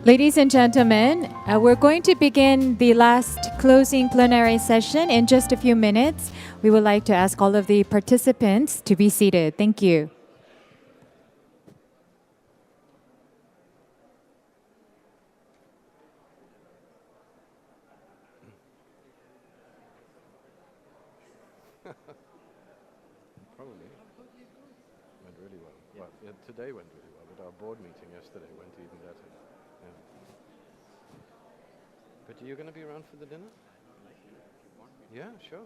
Ladies and gentlemen, we're going to begin the last closing plenary session in just a few minutes. We would like to ask all of the participants to be seated. Thank you. Probably went really well. Well, yeah, today went really well, but our board meeting yesterday went even better. Yeah. But are you going to be around for the dinner? Yeah, sure.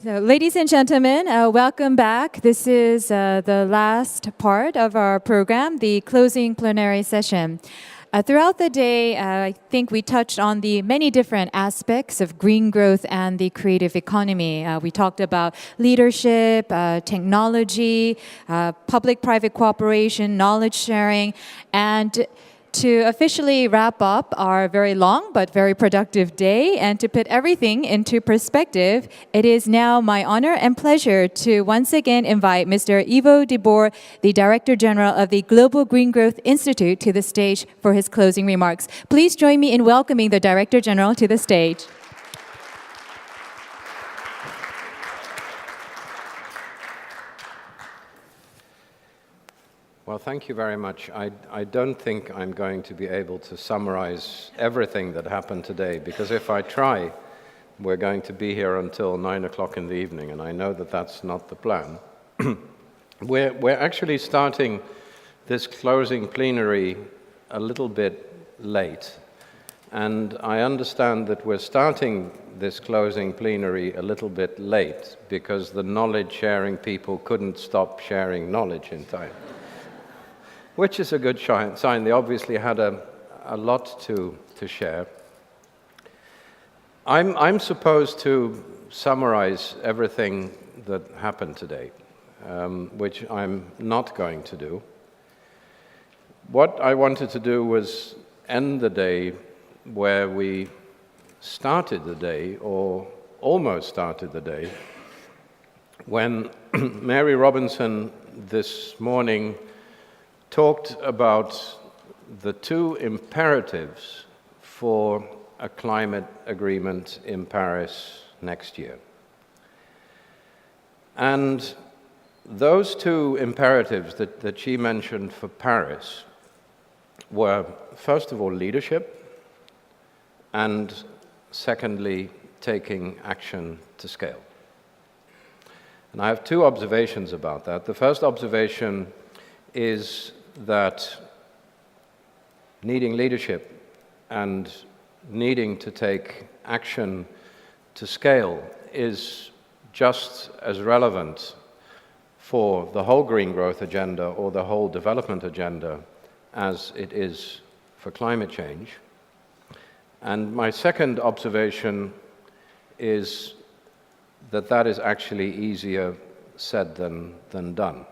So, ladies and gentlemen, welcome back. This is the last part of our program, the closing plenary session. Throughout the day, I think we touched on the many different aspects of green growth and the creative economy. We talked about leadership, technology, public-private cooperation, knowledge sharing, and to officially wrap up our very long but very productive day and to put everything into perspective, it is now my honor and pleasure to once again invite Mr. Ivo de Boer, the Director General of the Global Green Growth Institute, to the stage for his closing remarks. Please join me in welcoming the Director General to the stage. Well, thank you very much. I don't think I'm going to be able to summarize everything that happened today, because if I try, we're going to be here until 9 o'clock in the evening, and I know that that's not the plan. We're actually starting this closing plenary a little bit late, and I understand that we're starting this closing plenary a little bit late because the knowledge-sharing people couldn't stop sharing knowledge in time. Which is a good sign. They obviously had a lot to share. I'm supposed to summarize everything that happened today, which I'm not going to do. What I wanted to do was end the day where we started the day, or almost started the day, when Mary Robinson this morning talked about the two imperatives for a climate agreement in Paris next year. And those two imperatives that she mentioned for Paris were, first of all, leadership, and secondly, taking action to scale. And I have two observations about that. The first observation is that needing leadership and needing to take action to scale is just as relevant for the whole green growth agenda or the whole development agenda as it is for climate change. And my second observation is that that is actually easier said than done.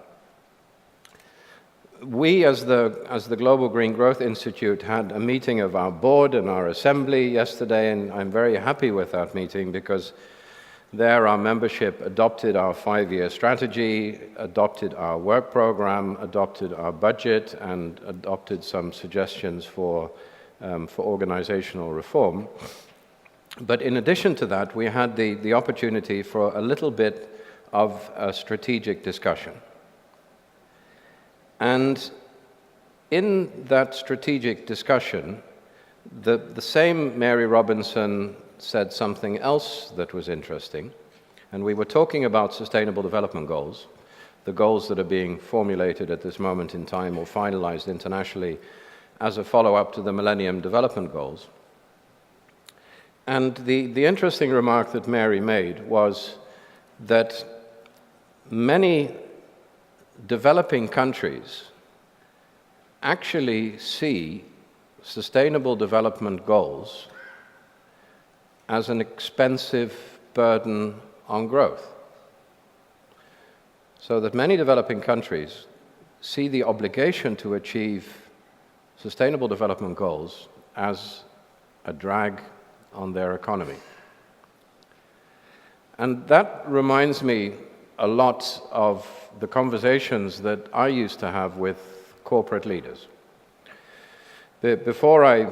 We, as the Global Green Growth Institute, had a meeting of our board and our assembly yesterday, and I'm very happy with that meeting because there our membership adopted our 5-year strategy, adopted our work program, adopted our budget, and adopted some suggestions for organizational reform. But in addition to that, we had the opportunity for a little bit of a strategic discussion. And in that strategic discussion, The same Mary Robinson said something else that was interesting, and we were talking about Sustainable Development Goals, the goals that are being formulated at this moment in time or finalized internationally as a follow-up to the Millennium Development Goals. And the interesting remark that Mary made was that many developing countries actually see Sustainable Development Goals as an expensive burden on growth. So that many developing countries see the obligation to achieve Sustainable Development Goals as a drag on their economy. And that reminds me a lot of the conversations that I used to have with corporate leaders. Before I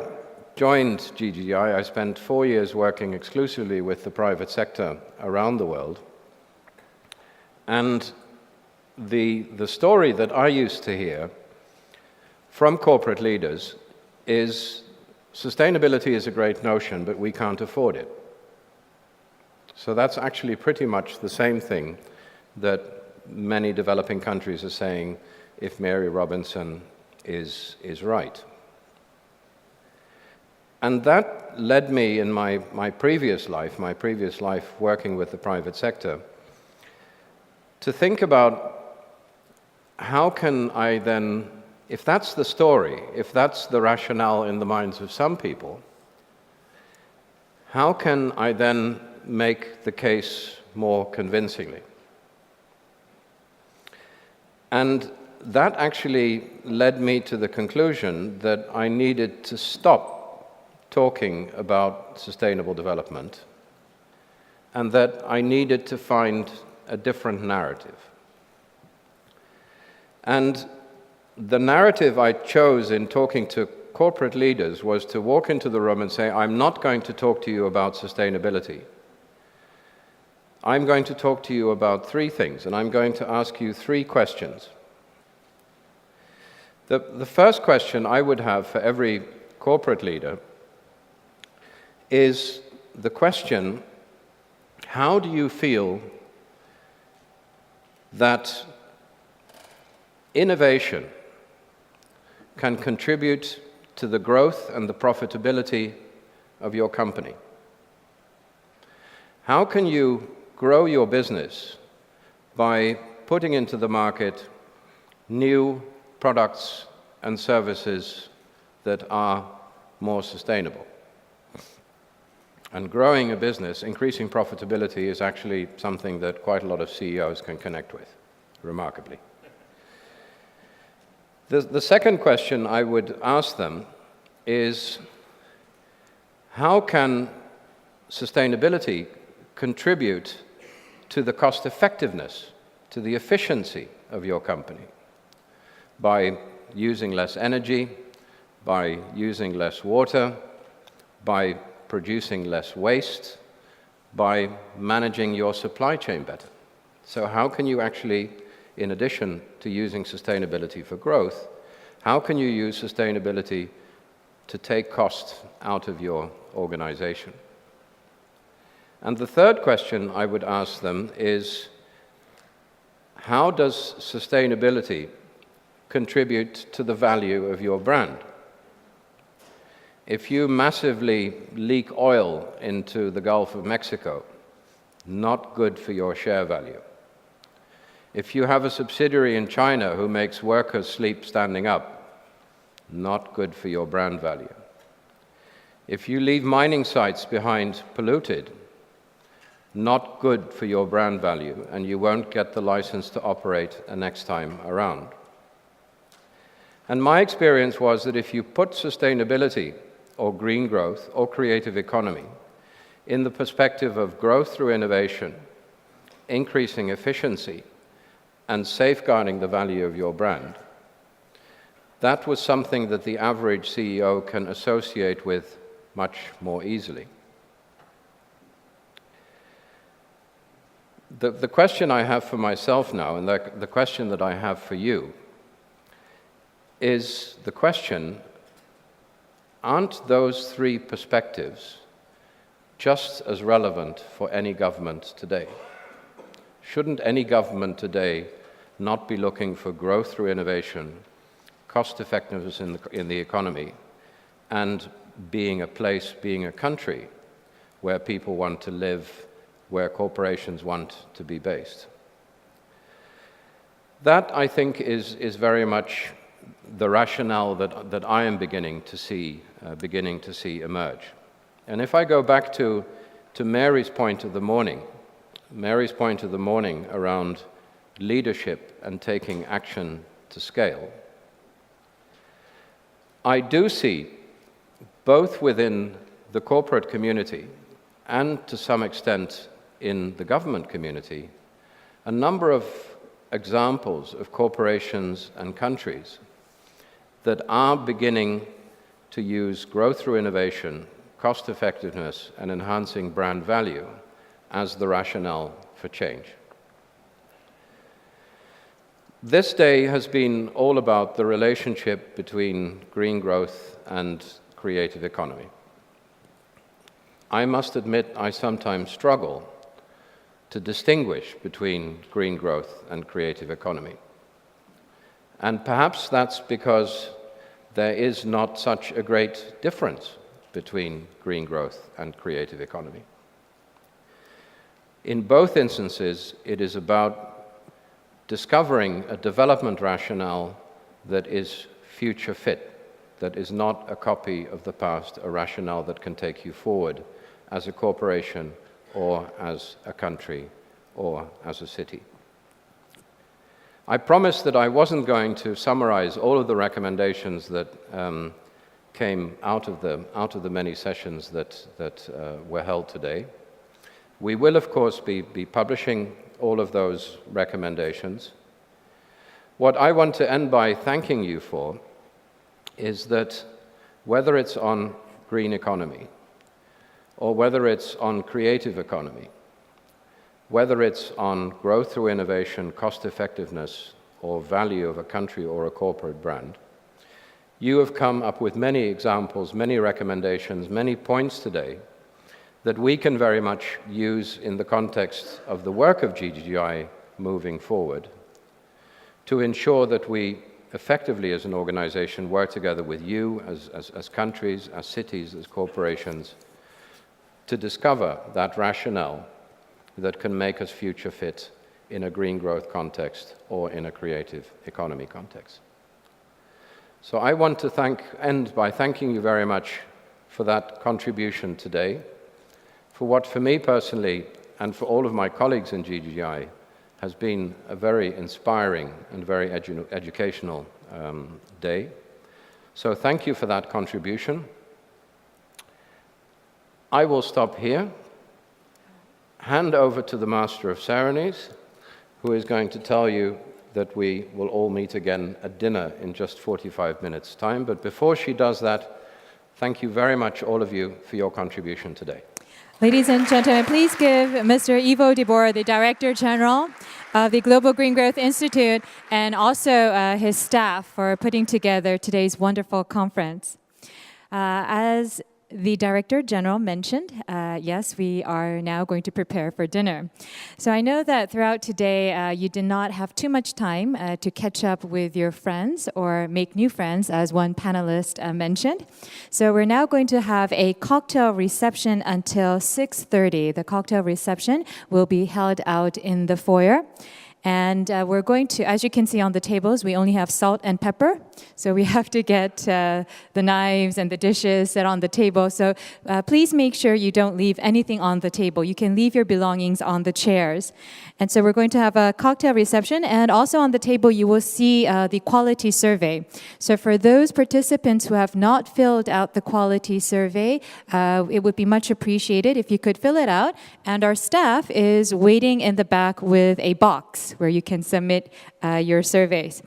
joined GGGI, I spent 4 years working exclusively with the private sector around the world. And the story that I used to hear from corporate leaders is sustainability is a great notion, but we can't afford it. So that's actually pretty much the same thing that many developing countries are saying if Mary Robinson is right. And that led me in my previous life working with the private sector, to think about how can I then, if that's the story, if that's the rationale in the minds of some people, how can I then make the case more convincingly? And that actually led me to the conclusion that I needed to stop talking about sustainable development and that I needed to find a different narrative. And the narrative I chose in talking to corporate leaders was to walk into the room and say, I'm not going to talk to you about sustainability. I'm going to talk to you about 3 things, and I'm going to ask you 3 questions. The first question I would have for every corporate leader is the question, how do you feel that innovation can contribute to the growth and the profitability of your company? How can you grow your business by putting into the market new products and services that are more sustainable? And growing a business, increasing profitability, is actually something that quite a lot of CEOs can connect with, remarkably. The second question I would ask them is, how can sustainability contribute to the cost effectiveness, to the efficiency of your company? By using less energy, by using less water, by producing less waste, by managing your supply chain better. So how can you actually, in addition to using sustainability for growth, how can you use sustainability to take costs out of your organization? And the third question I would ask them is, how does sustainability contribute to the value of your brand? If you massively leak oil into the Gulf of Mexico, not good for your share value. If you have a subsidiary in China who makes workers sleep standing up, not good for your brand value. If you leave mining sites behind polluted, not good for your brand value, and you won't get the license to operate the next time around. And my experience was that if you put sustainability or green growth or creative economy in the perspective of growth through innovation, increasing efficiency, and safeguarding the value of your brand, that was something that the average CEO can associate with much more easily. The question I have for myself now, and the question that I have for you, is the question, aren't those three perspectives just as relevant for any government today? Shouldn't any government today not be looking for growth through innovation, cost effectiveness in the economy, and being a place, being a country where people want to live, where corporations want to be based? That, I think, is very much the rationale that I am beginning to see emerge. And if I go back to Mary's point of the morning around leadership and taking action to scale, I do see, both within the corporate community and to some extent in the government community, a number of examples of corporations and countries that are beginning to use growth through innovation, cost effectiveness, and enhancing brand value as the rationale for change. This day has been all about the relationship between green growth and creative economy. I must admit I sometimes struggle to distinguish between green growth and creative economy. And perhaps that's because there is not such a great difference between green growth and creative economy. In both instances, it is about discovering a development rationale that is future fit, that is not a copy of the past, a rationale that can take you forward as a corporation or as a country or as a city. I promised that I wasn't going to summarize all of the recommendations that came out of the many sessions that were held today. We will, of course, be publishing all of those recommendations. What I want to end by thanking you for is that whether it's on green economy, or whether it's on creative economy, whether it's on growth through innovation, cost effectiveness, or value of a country or a corporate brand, you have come up with many examples, many recommendations, many points today that we can very much use in the context of the work of GGGI moving forward to ensure that we effectively as an organization work together with you as countries, as cities, as corporations to discover that rationale that can make us future fit in a green growth context or in a creative economy context. So I want to end by thanking you very much for that contribution today, for what for me personally and for all of my colleagues in GGGI has been a very inspiring and very educational day. So thank you for that contribution. I will stop here, hand over to the Master of Ceremonies, who is going to tell you that we will all meet again at dinner in just 45 minutes' time. But before she does that, thank you very much, all of you, for your contribution today. Ladies and gentlemen, please give Mr. Ivo de Boer, the Director General of the Global Green Growth Institute, and also his staff for putting together today's wonderful conference. As the Director General mentioned, yes, we are now going to prepare for dinner. So I know that throughout today, you did not have too much time to catch up with your friends or make new friends, as one panelist mentioned. So we're now going to have a cocktail reception until 6:30. The cocktail reception will be held out in the foyer. And we're going to, as you can see on the tables, we only have salt and pepper. So we have to get the knives and the dishes set on the table. So please make sure you don't leave anything on the table. You can leave your belongings on the chairs. And so we're going to have a cocktail reception. And also on the table, you will see the quality survey. So for those participants who have not filled out the quality survey, it would be much appreciated if you could fill it out. And our staff is waiting in the back with a box where you can submit your surveys.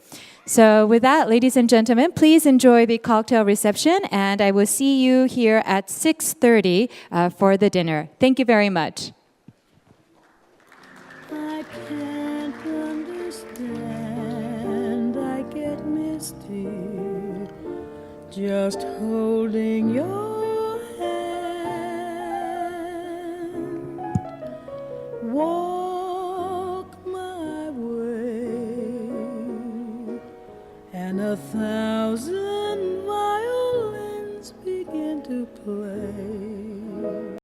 So with that, ladies and gentlemen, please enjoy the cocktail reception, and I will see you here at 6:30 for the dinner. Thank you very much. I can't understand, I get misty. just holding your hand. Walk my way, and 1,000 violins begin to play.